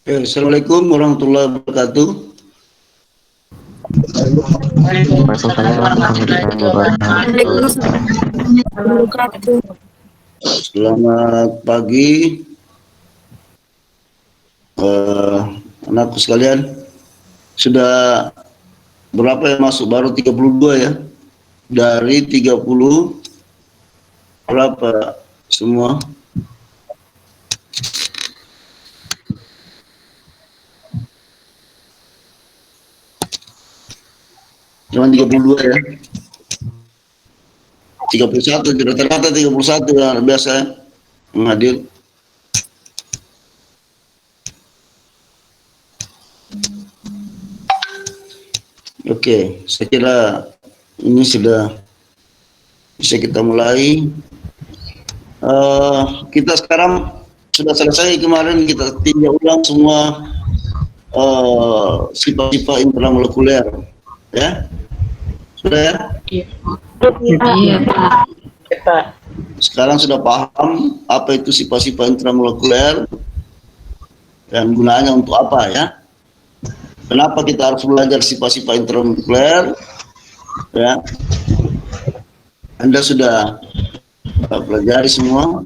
Assalamualaikum warahmatullahi wabarakatuh. Waalaikumsalam warahmatullahi wabarakatuh. Selamat pagi, anakku sekalian. Sudah berapa yang masuk? Baru 32 ya. Dari 30 berapa semua? Cuma 32 ya. 31, rata-rata 31 ya, biasa ya, mengadil. Oke, saya kira ini sudah bisa kita mulai. Kita sekarang sudah selesai kemarin, kita tinjau ulang semua sifat-sifat intramolekuler, ya sudah ya. Iya, Pak. Sekarang sudah paham apa itu sifat-sifat intramolekuler dan gunanya untuk apa ya. Kenapa kita harus belajar sifat-sifat intramolekuler, ya. Anda sudah pelajari semua,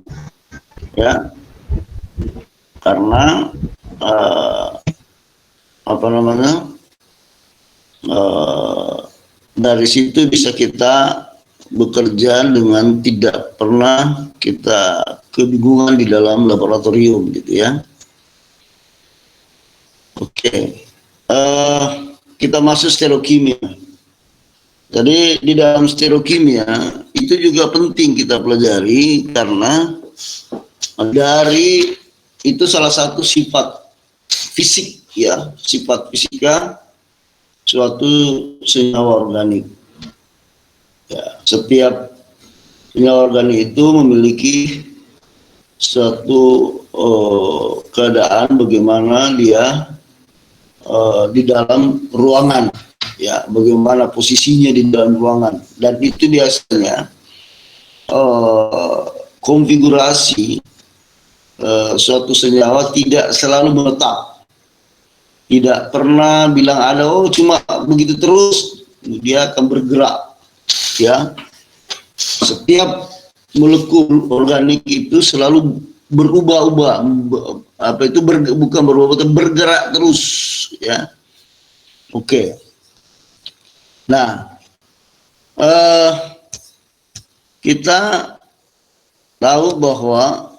ya, karena dari situ bisa kita bekerja dengan tidak pernah kita kebingungan di dalam laboratorium, gitu ya. Oke, kita masuk stereokimia. Jadi di dalam stereokimia itu juga penting kita pelajari karena dari itu salah satu sifat fisik, ya, sifat fisika suatu senyawa organik. Ya, setiap senyawa organik itu memiliki suatu keadaan bagaimana dia di dalam ruangan, ya, bagaimana posisinya di dalam ruangan, dan itu biasanya konfigurasi suatu senyawa tidak selalu menetap, tidak pernah bilang ada cuma begitu terus, dia akan bergerak, ya. Setiap molekul organik itu selalu berubah-ubah, bukan berubah, bergerak terus, ya. Oke. Nah, kita tahu bahwa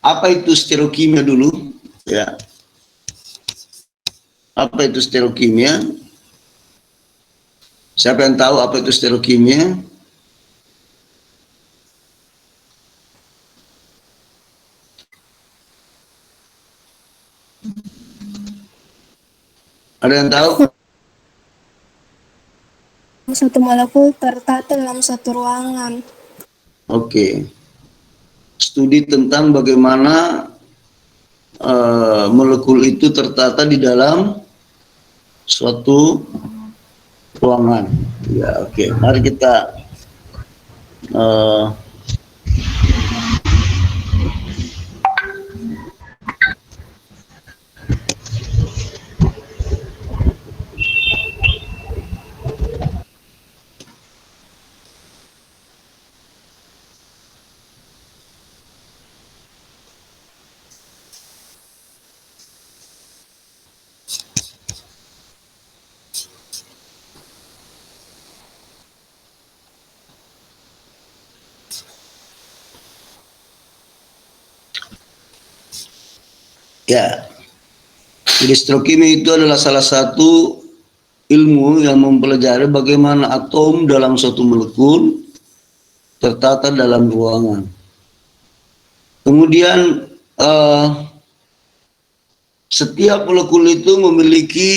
apa itu stereokimia dulu, ya. Apa itu stereokimia? Siapa yang tahu apa itu stereokimia? Ada yang tahu? Satu molekul tertata dalam satu ruangan. Oke. Studi tentang bagaimana molekul itu tertata di dalam suatu ruangan. Ya, oke. Mari kita ya. Jadi stereokimia itu adalah salah satu ilmu yang mempelajari bagaimana atom dalam suatu molekul tertata dalam ruangan. Kemudian setiap molekul itu memiliki,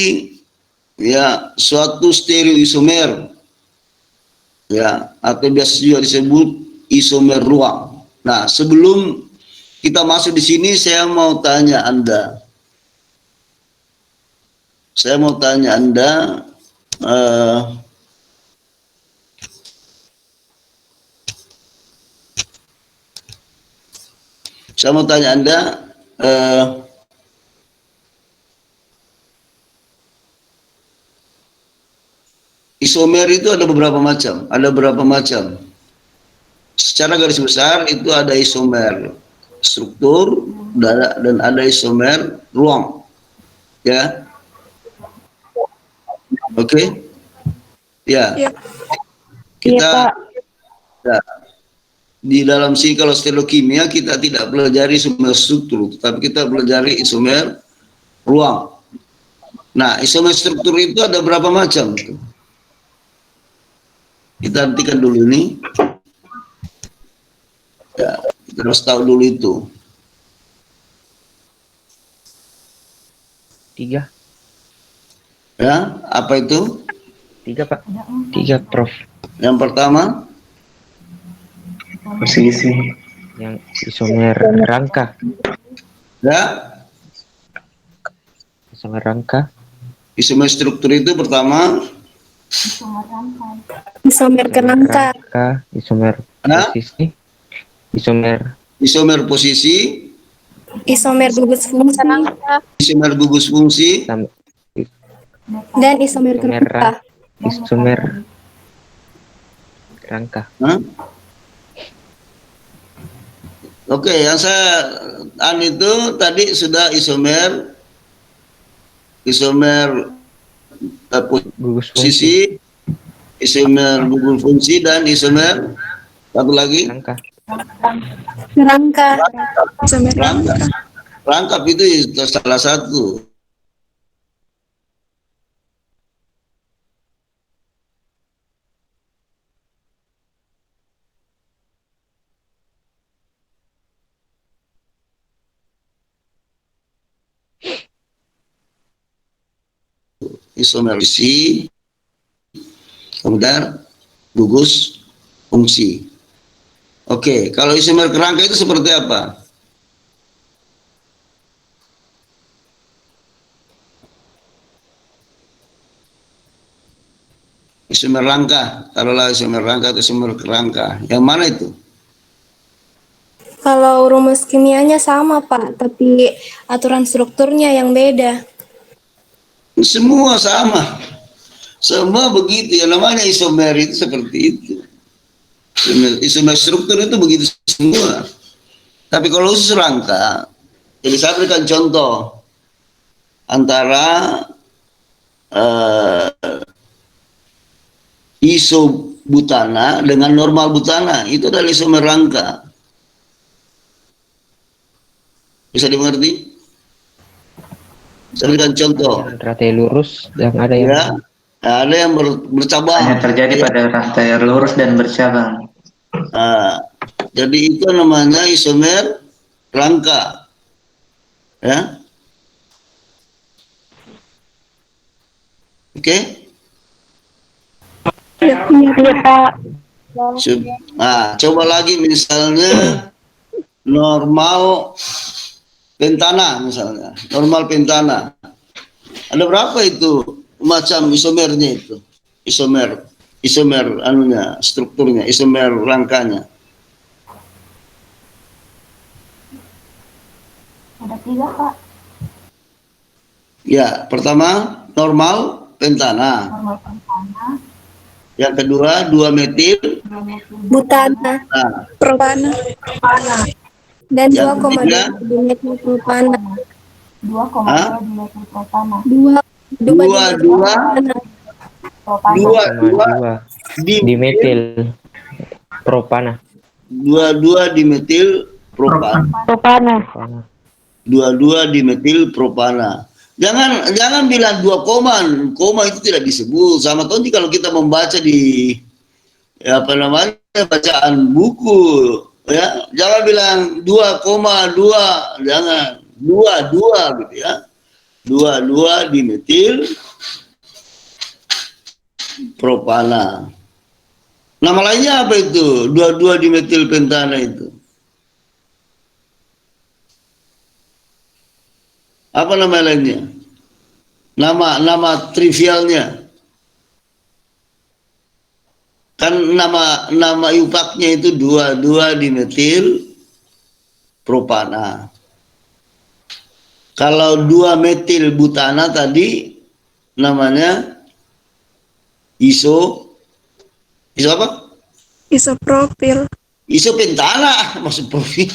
ya, suatu stereoisomer, ya, atau biasa juga disebut isomer ruang. Nah, sebelum kita masuk di sini, saya mau tanya Anda, Saya mau tanya Anda, isomer itu ada beberapa macam. Ada berapa macam? Secara garis besar itu ada isomer struktur dan ada isomer ruang. Ya. Oke. Ya. Iya. Kita ya, di dalam kalau stereokimia kita tidak pelajari isomer struktur, tapi kita pelajari isomer ruang. Nah, isomer struktur itu ada berapa macam? Kita hentikan dulu ini. Ya, kita harus tahu dulu itu. 3. Ya, apa itu? 3, Pak. 3, Prof. Yang pertama, Posisi. Yang isomer rangka. ya, Isomer rangka. isomer struktur itu pertama, Isomer kerangka. Isomer posisi. isomer posisi, Isomer gugus fungsi. isomer gugus fungsi, Dan isomer kerangka. Isomer rangka. Oke, yang saya itu tadi sudah isomer Gugus posisi, isomer gugus fungsi, dan isomer satu lagi rangka. Kerangka. Isomer kerangka. rangkap itu salah satu. Isomer posisi, kemudian gugus fungsi. Oke, kalau isomer kerangka itu seperti apa? Isomer rangka, taruhlah isomer rangka atau isomer kerangka. Yang mana itu? Kalau rumus kimianya sama, Pak, tapi aturan strukturnya yang beda. Semua sama. Semua begitu. Yang namanya isomer itu seperti itu. Isomer struktur itu begitu semua. Tapi kalau khusus rangka, jadi saya berikan contoh antara isobutana dengan normal butana, itu adalah isomer rangka. Bisa dimengerti? Saya berikan contoh. Rantai lurus yang ada yang Ya, ada yang bercabang. Hanya terjadi pada rantai lurus dan bercabang. Nah, jadi itu namanya isomer rangka. Ya. Oke? Iya, Pak. Nah, coba lagi misalnya normal pentana misalnya. Normal pentana. Ada berapa itu macam isomernya itu? Isomer anunya, strukturnya, isomer rangkanya. Ada 3, Pak. Ya, pertama normal pentana. Normal pentana, Yang kedua 2 metil. Butana. Nah, Propana. Dan yang ketiga 2,2 metil propana. 2,2 dimetil propana. 2 dimetil propana. 2 dimetil propana. 2 dimetil propana. Jangan bilang 2 koma itu tidak disebut. Sama Tonti kalau kita membaca di bacaan buku, ya, jangan bilang 2,2, jangan 2 gitu ya. 2 dimetil propana. Nama lainnya apa itu? 2 dimetil pentana itu. Apa nama lainnya? Nama trivialnya. Kan nama IUPAC-nya itu 2 dimetil propana. Kalau 2-metil butana tadi namanya iso apa? Isopropil. Isopentana, maksud profil.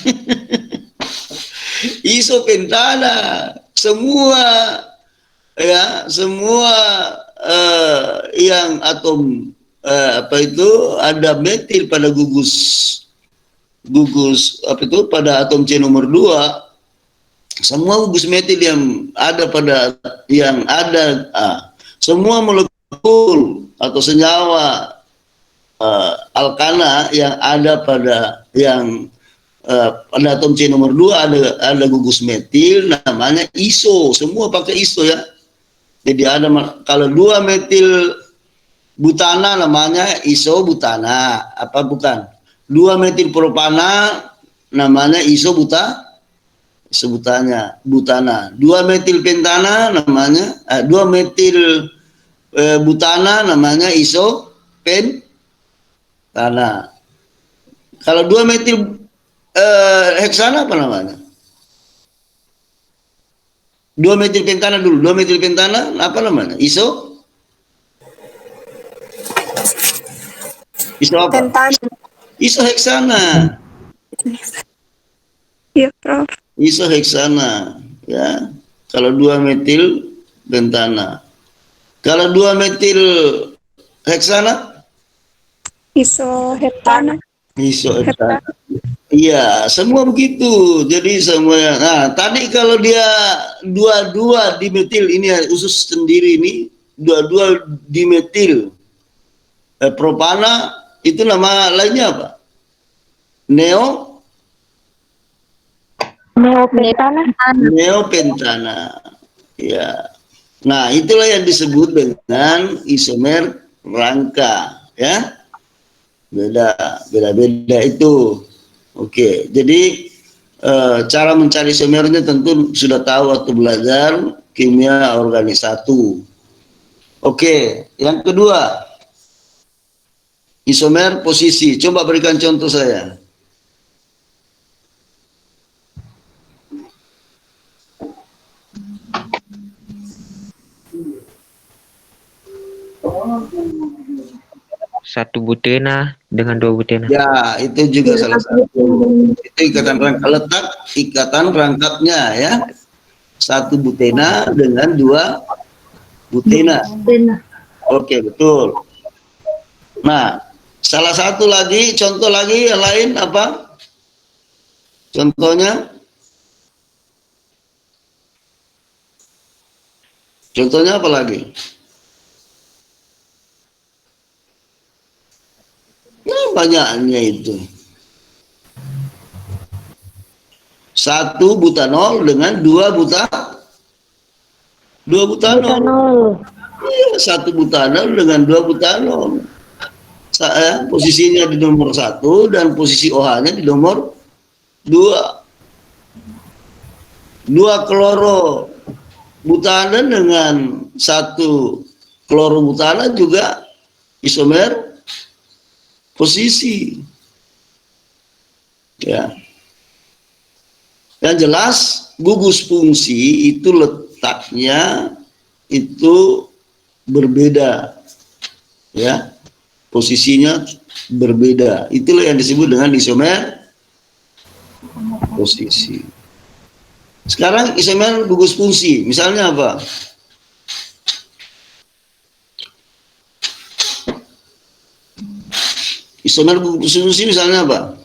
Isopentana. Semua yang atom apa itu ada metil pada gugus apa itu pada atom C nomor 2. Semua gugus metil yang ada semua molekul atau senyawa alkana yang ada pada pada atom C nomor 2 ada gugus metil namanya iso. Semua pakai iso ya. Jadi ada kalau 2-metil butana namanya isobutana. Apa bukan? 2-metil propana namanya isobutana. 2-metil pentana namanya 2-metil butana namanya isopentana. Kalau 2-metil heksana apa namanya? 2-metil pentana dulu. 2-metil pentana apa namanya? Iso apa? Pentana. Iso heksana. Iya, Prof. Iso heksana, ya. Kalau 2-metil pentana. Kalau 2-metil heksana? Isoheptana. Isoheptana. Iya, semua begitu. Jadi semua. Nah, tadi kalau dia 2,2 dimetil ini usus sendiri ini 2,2 dimetil propana itu nama lainnya apa? Neopentana. Ya. Nah, itulah yang disebut dengan isomer rangka, ya. Beda itu. Oke, jadi cara mencari isomernya tentu sudah tahu waktu belajar kimia organik 1. Oke, yang kedua, isomer posisi. Coba berikan contoh saya. Satu butena dengan 2 butena. Ya, itu juga salah satu. Itu ikatan rangkap letak, ikatan rangkapnya ya. 1 butena dengan 2 butena. Oke, betul. Nah, salah satu lagi, contoh lagi yang lain apa? Contohnya apa lagi? Ya, banyaknya itu. 1 butanol dengan 2 butanol. Iya, 1 butanol dengan 2 butanol. Posisinya di nomor 1 dan posisi OH-nya di nomor 2. 2 kloro butana dengan 1 kloro butana juga isomer posisi. Ya. Yang jelas gugus fungsi itu letaknya itu berbeda. Ya. Posisinya berbeda. Itulah yang disebut dengan isomer posisi. Sekarang isomer gugus fungsi, misalnya apa? Isomer gugus fungsi misalnya apa?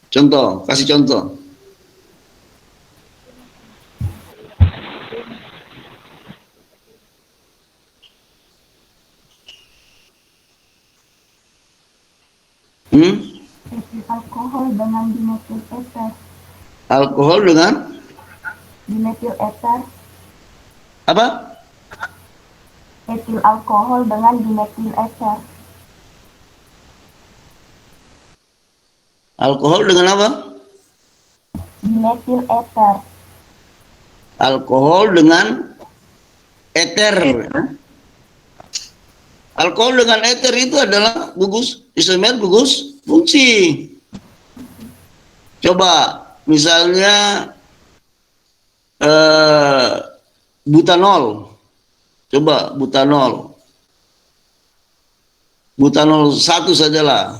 Contoh, kasih contoh. Alkohol dengan dimetil eter. Alkohol dengan Dimetil eter. apa? Etil alkohol dengan dimetil eter. Alkohol dengan apa? Dimetil eter. Alkohol dengan eter. Alkohol dengan eter itu adalah isomer gugus fungsi. Coba misalnya butanol. Coba butanol. Butanol satu sajalah.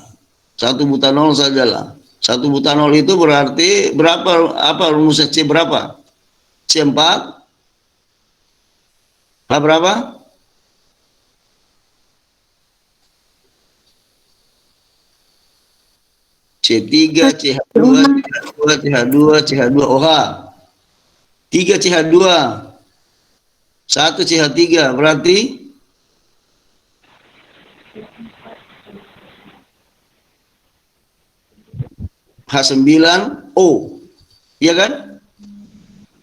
Satu butanol sajalah. Satu butanol itu berarti berapa, apa rumusnya? C berapa? C4? H berapa? C3, CH2, CH2, CH2, CH2, OH. 3 CH2. 1 CH3, berarti H9O. Iya kan?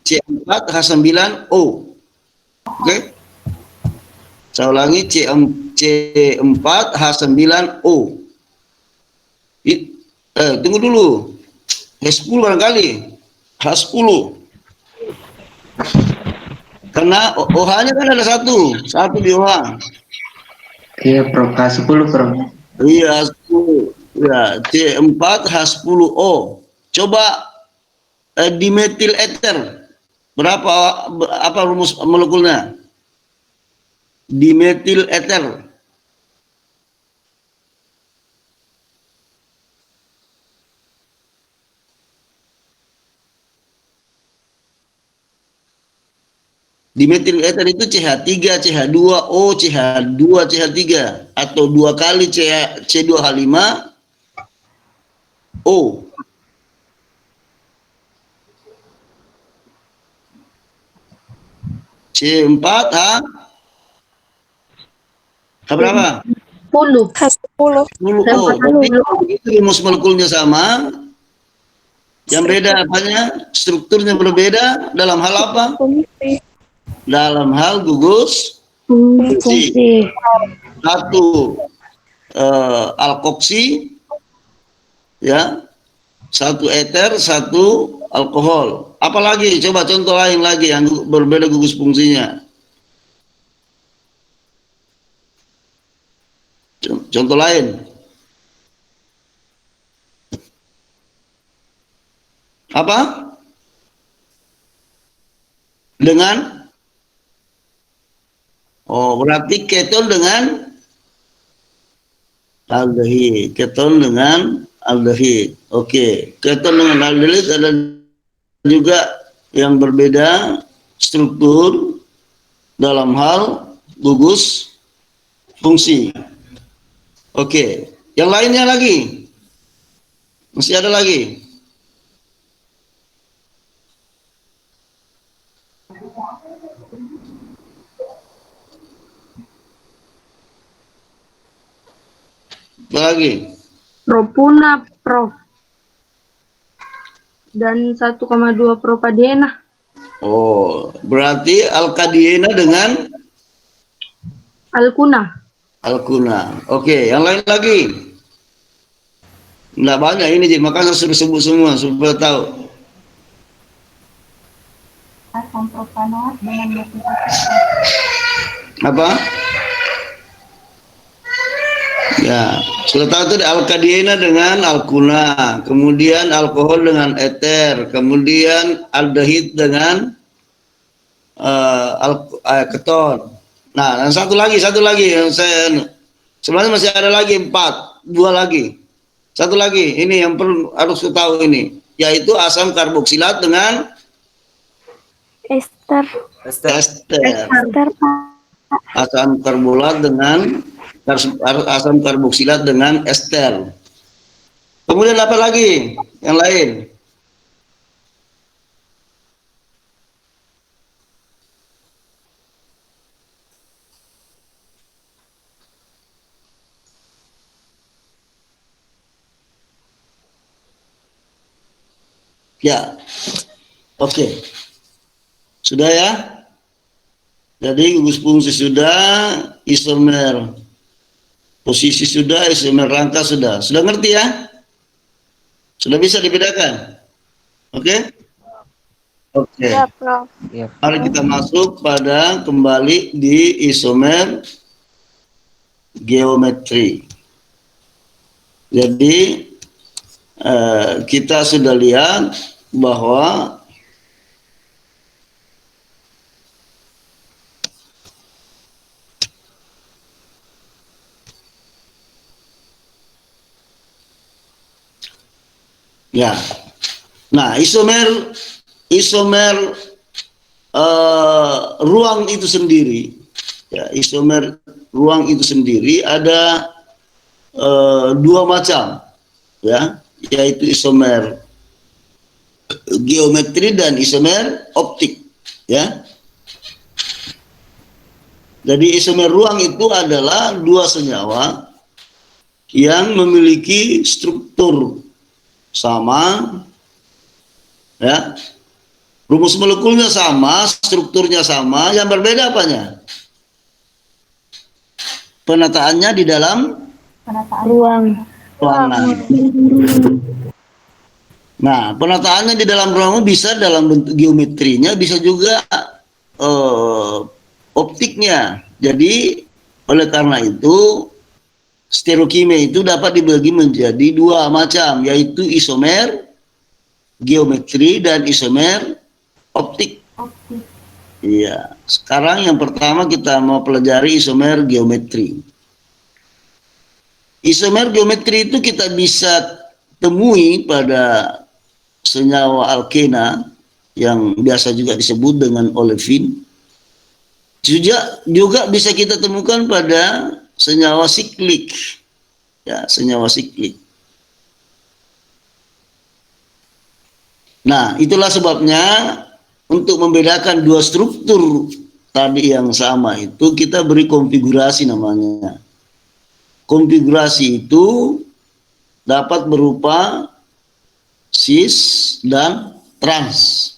C4 H9O. Oke? Saya ulangi, C4 H9O. Tunggu dulu. H10 barangkali. H10. Karena OH-nya kan ada satu di OH. Iya, Prof. H10, Prof. Iya, H10. Ya, C4 H10O. Coba dimetil ether. Berapa, apa rumus molekulnya? Dimetil ether. Dimetil ether itu CH3, CH2O, CH2, CH3 atau 2 kali C2H5O. C4H berapa? 10. H10. 10O. Itu rumus molekulnya sama. Yang beda apanya? Strukturnya berbeda dalam hal apa? Dalam hal gugus fungsi. Satu alkoksi, ya, satu eter, satu alkohol. Apalagi? Coba contoh lain lagi yang berbeda gugus fungsinya. Contoh lain. Apa? Dengan? Oh, berarti keton dengan aldehid. Keton dengan aldehid. Oke. Keton dengan aldehid ada juga yang berbeda struktur dalam hal gugus fungsi. Oke. Yang lainnya lagi? Masih ada lagi? Apa lagi? Propuna, Prof. Dan 1,2 propadena. Oh, berarti alkadiena dengan Alkuna. alkuna. Oke, yang lain lagi? Nggak banyak ini, Ji. Makanya suruh sebut semua supaya tahu. Asam propanoat dengan metil ester. Apa? Ya, sudah tahu itu alkadiena dengan alkuna, kemudian alkohol dengan eter, kemudian aldehid dengan keton. Nah, dan satu lagi yang saya sebenarnya masih ada lagi 2 lagi. Satu lagi, ini yang perlu harus tahu ini, yaitu asam karboksilat dengan Ester. ester. Ester, Pak. Asam karbolat dengan asam karboksilat dengan ester. Kemudian apa lagi yang lain? Ya, oke. Sudah ya? Jadi gugus fungsi sudah, isomer posisi sudah, isomer rangka sudah. Sudah ngerti ya? Sudah bisa dibedakan? Oke? Oke. Ya, Prof. Mari kita masuk pada kembali di isomer geometri. Jadi kita sudah lihat bahwa ya, nah isomer ruang itu sendiri, ya isomer ruang itu sendiri ada dua macam, ya, yaitu isomer geometri dan isomer optik, ya. Jadi isomer ruang itu adalah dua senyawa yang memiliki struktur sama, ya, rumus molekulnya sama, strukturnya sama, yang berbeda apanya? Penataannya di dalam Penataan Ruang. ruangan. Nah, penataannya di dalam ruangan bisa dalam bentuk geometrinya, bisa juga optiknya. Jadi, oleh karena itu, stereokimia itu dapat dibagi menjadi dua macam, yaitu isomer geometri dan isomer optik. optik. Iya. Sekarang yang pertama kita mau pelajari isomer geometri. Isomer geometri itu kita bisa temui pada senyawa alkena yang biasa juga disebut dengan olefin. Juga bisa kita temukan pada senyawa siklik, ya, senyawa siklik. Nah, itulah sebabnya untuk membedakan dua struktur tadi yang sama itu kita beri konfigurasi namanya. Konfigurasi itu dapat berupa cis dan trans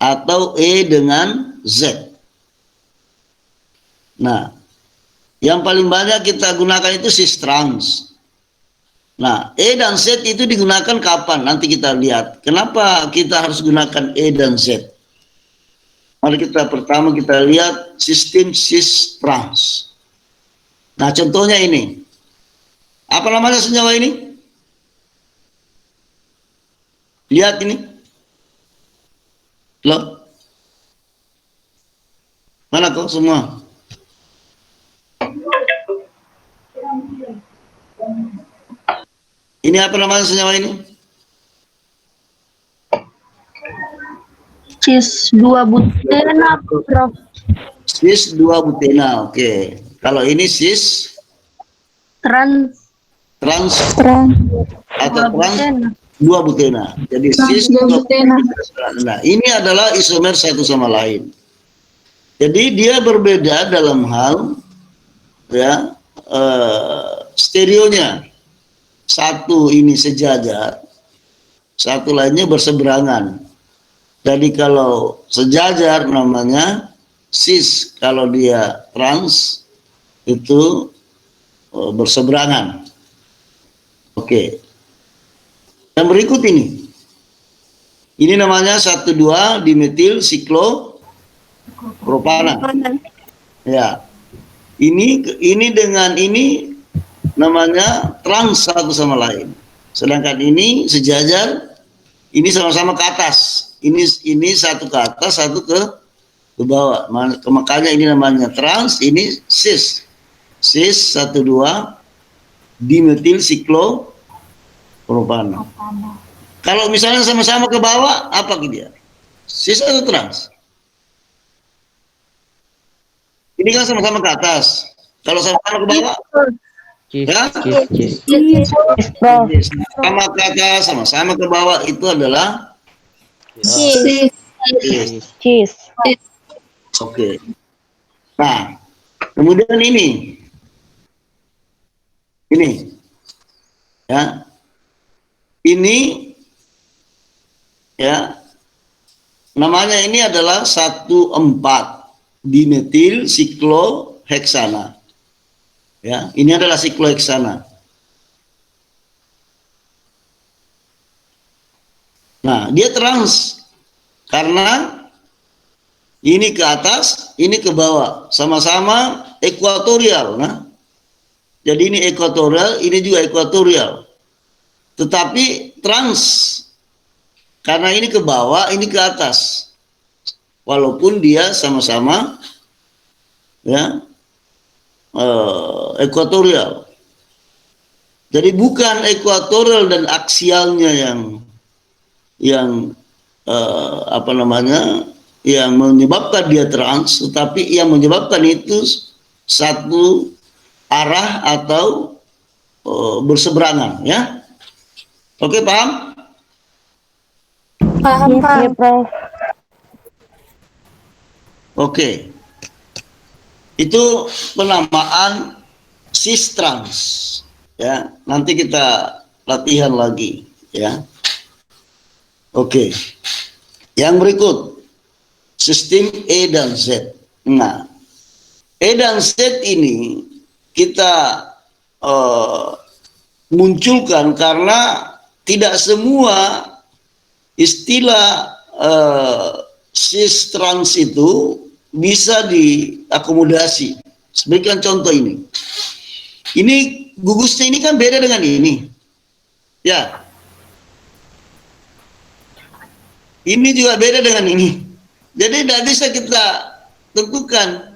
atau E dengan Z. Nah, yang paling banyak kita gunakan itu cis trans. Nah, E dan Z itu digunakan kapan? Nanti kita lihat. Kenapa kita harus gunakan E dan Z? Mari pertama kita lihat sistem cis trans. Nah, contohnya ini. Apa namanya senyawa ini? Lihat ini. Loh. Mana kok semua? Ini apa namanya senyawa ini? Cis 2 butena, Prof. Cis 2 butena, oke. Kalau ini cis Trans trans atau 2 trans butena. 2 butena. Jadi cis 2 butena. Nah, ini adalah isomer satu sama lain. Jadi dia berbeda dalam hal, ya, stereonya. Satu ini sejajar, satu lainnya berseberangan. Jadi kalau sejajar namanya cis, kalau dia trans itu berseberangan. Oke. Yang berikut ini. Ini namanya 1,2 dimetil siklopropana. Ya. Ini dengan ini namanya trans satu sama lain. Sedangkan ini sejajar, ini sama-sama ke atas. Ini satu ke atas, satu ke bawah. Makanya ini namanya trans, ini cis. Cis 1,2 dimetil siklopropana. Kalau misalnya sama-sama ke bawah, apa dia? Cis atau trans? Ini kan sama-sama ke atas. Kalau sama-sama ke bawah, Cis, ya? cis. Sama ke atas, sama-sama ke bawah itu adalah Cis. cis. Oke. Nah, kemudian ini, ya, ini, ya, namanya ini adalah 1,4 dimetil sikloheksana. Ya, ini adalah sikloheksana. Nah, dia trans karena ini ke atas, ini ke bawah, sama-sama ekuatorial. Nah, jadi ini ekuatorial, ini juga ekuatorial. Tetapi trans Karena ini ke bawah, ini ke atas. Walaupun dia sama-sama ya ekuatorial. Jadi bukan ekuatorial dan aksialnya yang apa namanya, yang menyebabkan dia trans, tetapi yang menyebabkan itu satu arah atau berseberangan, ya. Oke, paham? Paham, Pak. Iya, Prof. Oke. Itu penamaan cis trans, ya. Nanti kita latihan lagi, ya. Oke. Yang berikut, sistem E dan Z. Nah, E dan Z ini kita munculkan karena tidak semua istilah cis trans itu bisa diakomodasi. Sebagai contoh ini. Ini gugusnya ini kan beda dengan ini. Ya. Ini juga beda dengan ini. Jadi tidak bisa kita tentukan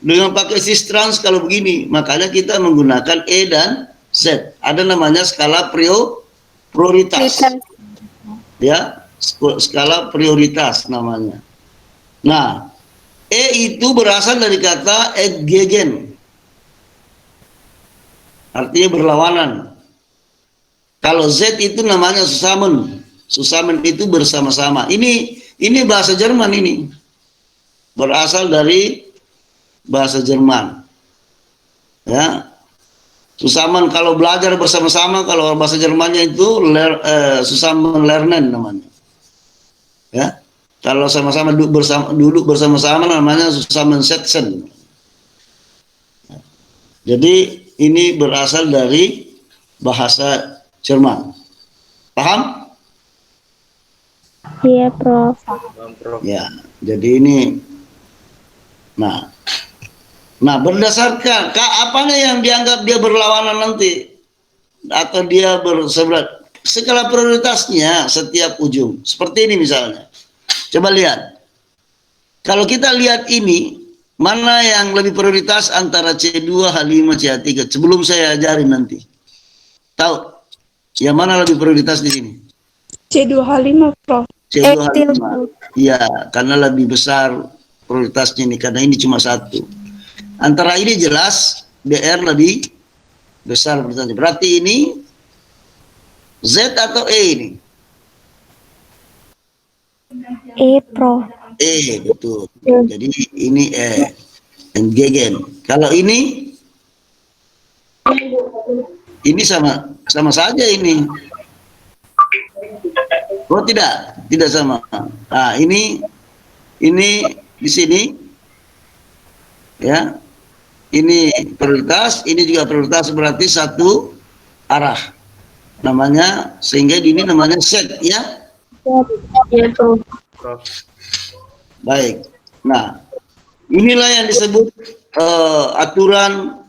dengan pakai cis trans kalau begini. Makanya kita menggunakan E dan Z. Ada namanya skala prioritas. Ya, skala prioritas namanya. Nah, E itu berasal dari kata entgegen. Artinya berlawanan. Kalau Z itu namanya zusammen. Zusammen itu bersama-sama. Ini bahasa Jerman ini. Berasal dari bahasa Jerman. Ya. Zusammen kalau belajar bersama-sama, kalau bahasa Jermannya itu zusammen lernen namanya. Ya. Kalau sama-sama duduk bersama-sama namanya zusammen sitzen. Jadi ini berasal dari bahasa Jerman. Paham? Iya, Prof. Ya, jadi ini nah berdasarkan apanya yang dianggap dia berlawanan nanti atau dia berseberangan, skala prioritasnya setiap ujung. Seperti ini misalnya. Coba lihat. Kalau kita lihat ini, mana yang lebih prioritas antara C2, H5, CH3? Sebelum saya ajarin nanti. Tahu? Yang mana lebih prioritas di sini? C2H5, Prof. C2H5. Iya, karena lebih besar prioritasnya ini, karena ini cuma satu. Antara ini jelas BR lebih besar prioritasnya. Berarti ini Z atau E ini? E, Prof. E, betul. Jadi ini E. Entgegen. Kalau ini sama saja ini. Oh tidak sama. Nah ini di sini, ya. Ini prioritas, ini juga prioritas, berarti satu arah. Namanya sehingga ini namanya set, ya. Iya, Prof. Baik. Nah, inilah yang disebut aturan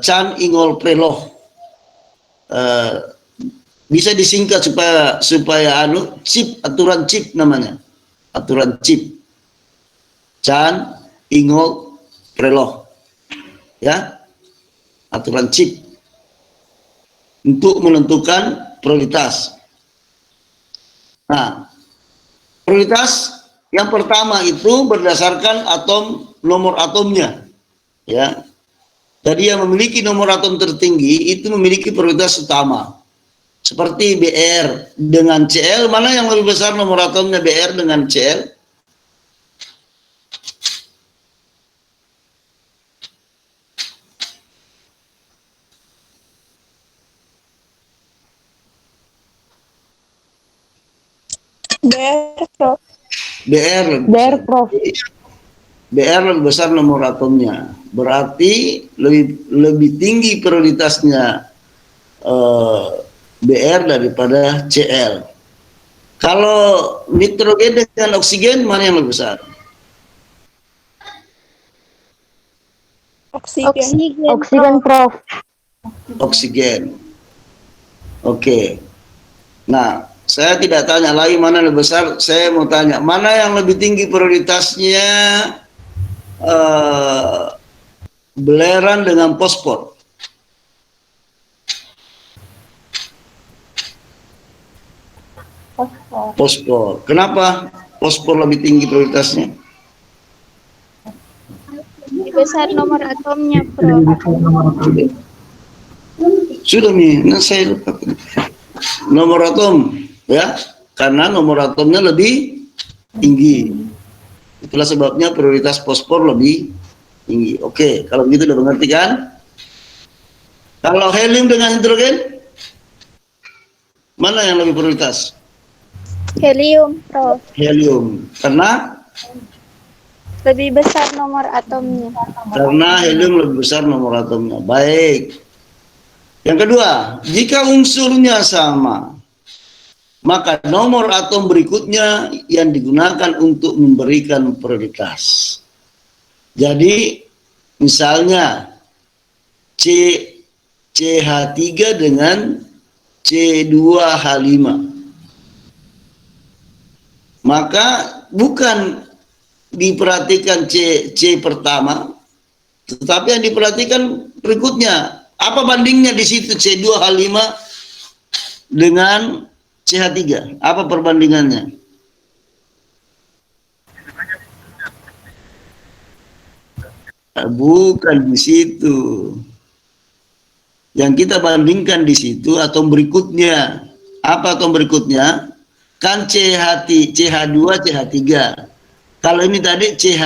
Chan-Ingold-Preloh. Bisa disingkat supaya aturan chip namanya. Aturan chip. Chan-Ingold-Preloh. Ya. Aturan chip untuk menentukan prioritas. Nah, prioritas yang pertama itu berdasarkan nomor atomnya, ya. Jadi yang memiliki nomor atom tertinggi itu memiliki prioritas utama. Seperti Br dengan Cl, mana yang lebih besar nomor atomnya, Br dengan Cl? BR, Prof. BR lebih BR, besar. Prof. BR lebih besar nomor atomnya. Berarti lebih tinggi prioritasnya BR daripada Cl. Kalau nitrogen dengan oksigen, mana yang lebih besar? Oksigen. Oksigen, Prof. Oksigen. Oke. Nah, Saya tidak tanya lagi mana lebih besar, saya mau tanya mana yang lebih tinggi prioritasnya, belerang dengan fosfor. Fosfor. Fosfor. Kenapa fosfor lebih tinggi prioritasnya? Lebih besar nomor atomnya, Prof. Sudah nih, nah saya lupa. Nomor atom, ya, karena nomor atomnya lebih tinggi. Itulah sebabnya prioritas fosfor lebih tinggi. Oke, kalau begitu udah mengerti kan? Kalau helium dengan hidrogen, mana yang lebih prioritas? Helium, Prof. Helium. Karena Lebih besar nomor atomnya. helium lebih besar nomor atomnya. Baik. Yang kedua, jika unsurnya sama, maka nomor atom berikutnya yang digunakan untuk memberikan prioritas. Jadi, misalnya CH3 dengan C2H5. Maka bukan diperhatikan C pertama, tetapi yang diperhatikan berikutnya. Apa bandingnya di situ C2H5 dengan CH3? Apa perbandingannya? Bukan di situ. Yang kita bandingkan di situ atom berikutnya. Apa atom berikutnya? Kan CH2, CH3. Kalau ini tadi CH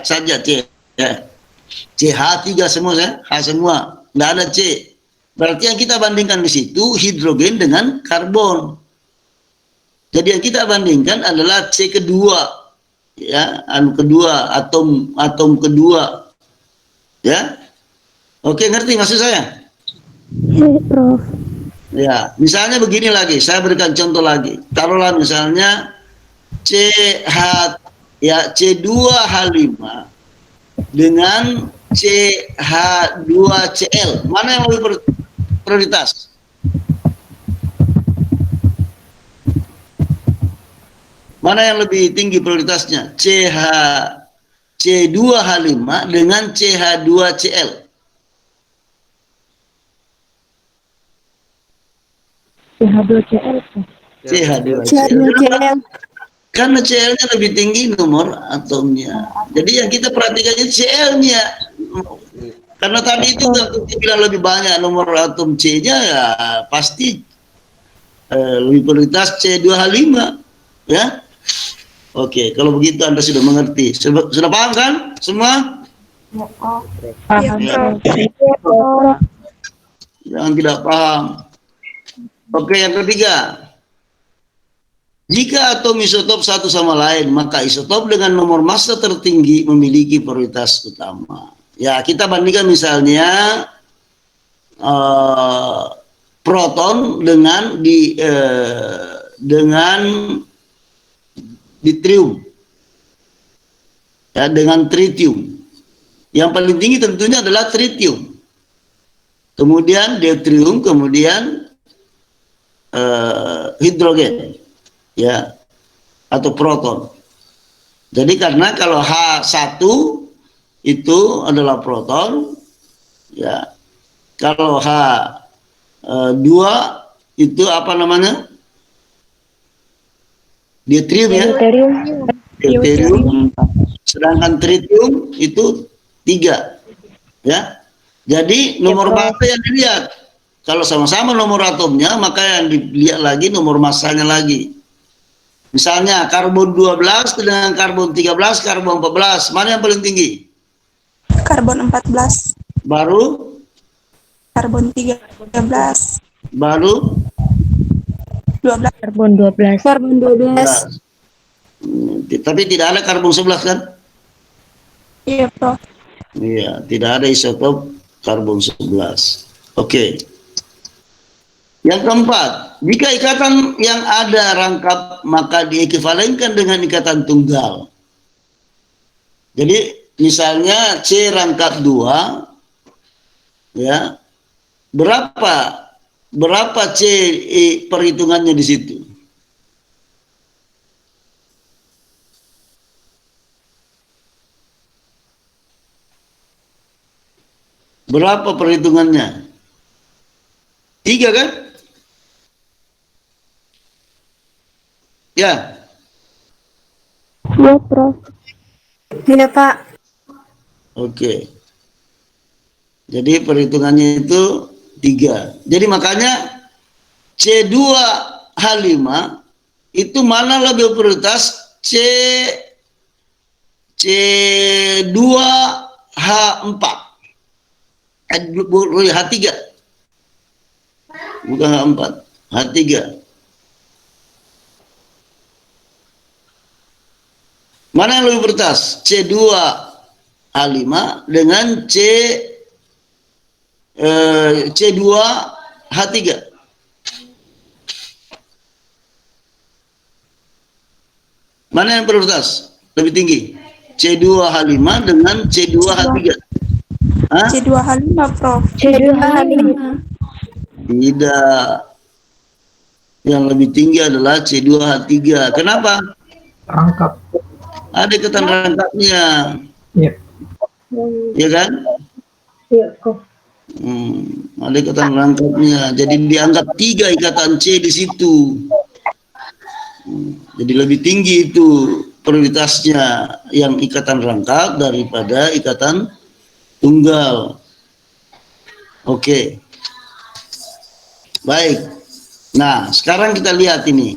saja C. Ya. CH3 semua ya, H semua, nggak ada C. Berarti yang kita bandingkan di situ hidrogen dengan karbon. Jadi yang kita bandingkan adalah C kedua, ya, kedua, atom kedua, ya. Oke, ngerti maksud saya? Iya, Prof. Ya, misalnya begini lagi, saya berikan contoh lagi. Taruhlah misalnya C2H5 dengan CH2Cl, mana yang lebih prioritas? Mana yang lebih tinggi prioritasnya? C2H5 dengan CH2Cl. CH2Cl. CH2Cl. Karena Cl-nya lebih tinggi nomor atomnya. Jadi yang kita perhatikan itu Cl-nya. Karena tadi itu bilang lebih banyak nomor atom C-nya, ya pasti lebih prioritas C2H5, ya. Oke, kalau begitu Anda sudah mengerti. Sudah paham kan semua? Ya, Prof. Iya, Prof. Iya, Prof. Yang tidak paham. Oke, yang ketiga. Jika atom isotop satu sama lain, maka isotop dengan nomor massa tertinggi memiliki prioritas utama. Ya, kita bandingkan misalnya proton dengan deuterium, ya, dengan tritium. Yang paling tinggi tentunya adalah tritium. Kemudian deuterium, kemudian hidrogen, ya, atau proton. Jadi karena kalau H1 itu adalah proton, ya, kalau H2 itu apa namanya? Deuterium, ya. Deuterium. Sedangkan tritium itu 3, ya. Jadi nomor massa yang dilihat. Kalau sama-sama nomor atomnya, maka yang dilihat lagi nomor massanya lagi. Misalnya karbon 12 dengan karbon 13, karbon 14, mana yang paling tinggi? Karbon 14. Baru? Karbon 13. Baru? 12. Karbon 12. Karbon 12. Tapi tidak ada karbon 11 kan? Iya, Prof. Iya, tidak ada isotop karbon 11. Oke. Yang keempat, jika ikatan yang ada rangkap, maka diekivalenkan dengan ikatan tunggal. Jadi, misalnya C rangkap 2, ya, berapa berapa C perhitungannya di situ? Berapa perhitungannya? 3 kan? Ya. Iya, Prof. Iya, Pak. Oke. Jadi perhitungannya itu 3. Jadi makanya C2H5 itu mana lebih prioritas? C2H4. H3. Bukan H4. H3. Mana yang lebih prioritas? C2H5 dengan C2H3. Mana yang prioritas? Lebih tinggi? C2H5 dengan C2H3. Hah? C2H5, Prof. C2H5. Tidak. Yang lebih tinggi adalah C2H3. Kenapa? Rangkap. Ada ikatan rangkapnya. Iya. Ya kan? Iya, Prof. Ada ikatan rangkapnya. Jadi dianggap 3 ikatan C di situ. Jadi lebih tinggi itu prioritasnya yang ikatan rangkap daripada ikatan tunggal. Oke. Baik. Nah, sekarang kita lihat ini.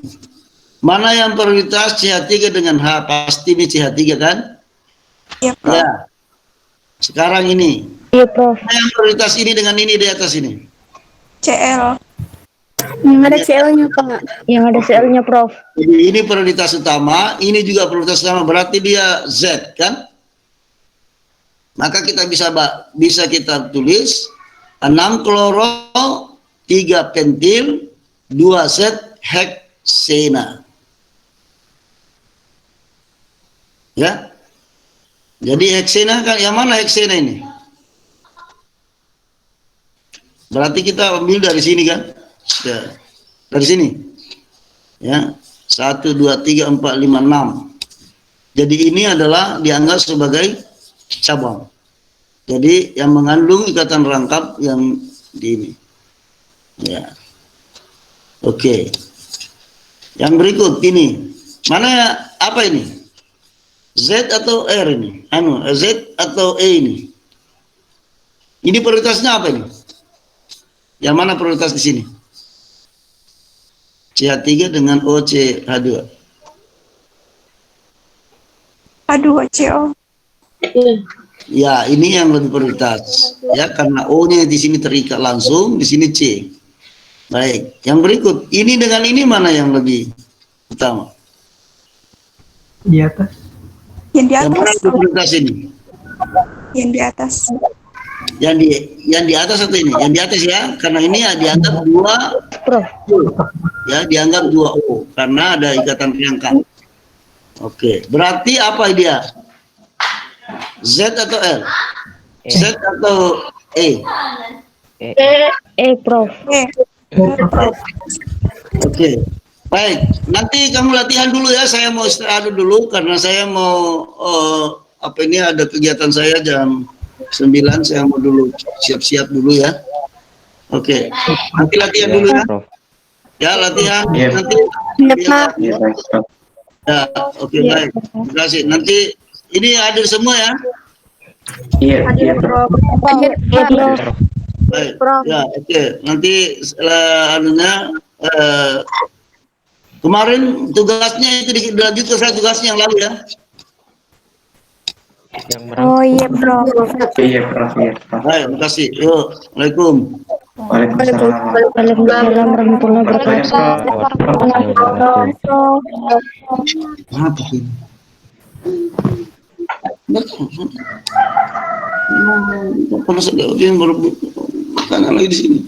Mana yang prioritas CH3 dengan H? Pasti ini CH3 kan? Iya, Prof. Ya. Sekarang ini. Iya, Prof. Mana yang prioritas ini dengan ini di atas ini? CL. Yang ada CL-nya, Pak. Yang ada CL-nya, Prof. Jadi ini prioritas utama, ini juga prioritas utama, berarti dia Z kan? Maka kita bisa kita tulis 6 kloro, 3 pentil, 2 Z heksena. Ya. Jadi heksena kan yang mana heksena ini? Berarti kita ambil dari sini kan? Ya. Dari sini. Ya. 1 2 3 4 5 6. Jadi ini adalah dianggap sebagai cabang. Jadi yang mengandung ikatan rangkap yang di ini. Ya. Oke. Yang berikut ini. Mana apa ini? Z atau R ini? Z atau E ini? Ini prioritasnya apa ini? Yang mana prioritas di sini? CH3 dengan OCH2. H2CO. Ya, ini yang lebih prioritas. Ya, karena O-nya di sini terikat langsung, di sini C. Baik, yang berikut. Ini dengan ini mana yang lebih utama? Di atas. Yang di Yang mana atas. lebih prioritas ini? Yang di atas. Yang di atas atau ini? Yang di atas ya, karena ini ya dianggap 2 Prof. ya, dianggap 2 O karena ada ikatan rangkap. Oke, berarti apa dia? Z atau L? Z atau E? Prof. Oke, baik. Nanti kamu latihan dulu ya. Saya mau istirahat dulu karena saya mau ini ada kegiatan saya jam 9. Saya mau dulu siap-siap dulu ya. Oke, nanti latihan dulu ya. Prof. Ya, latihan Iya. nanti. Iya, Pak. Iya, baik, Prof. Ya, oke, baik. Terima kasih. Nanti ini hadir semua ya. Iya, iya, Prof. Iya, Prof. Baik. Ya, oke. Nanti anunya kemarin tugasnya itu dilanjutkan saya tugasnya yang lalu ya. Yang merah. Oh, iya, Prof. Iya, Prof. Iya, Prof. Baik, terima kasih. Yuk, Assalamualaikum. Waalaikumsalam. Waalaikumsalam warahmatullahi wabarakatuh. Apa ini? Panas ada yang baru makanan lagi di sini.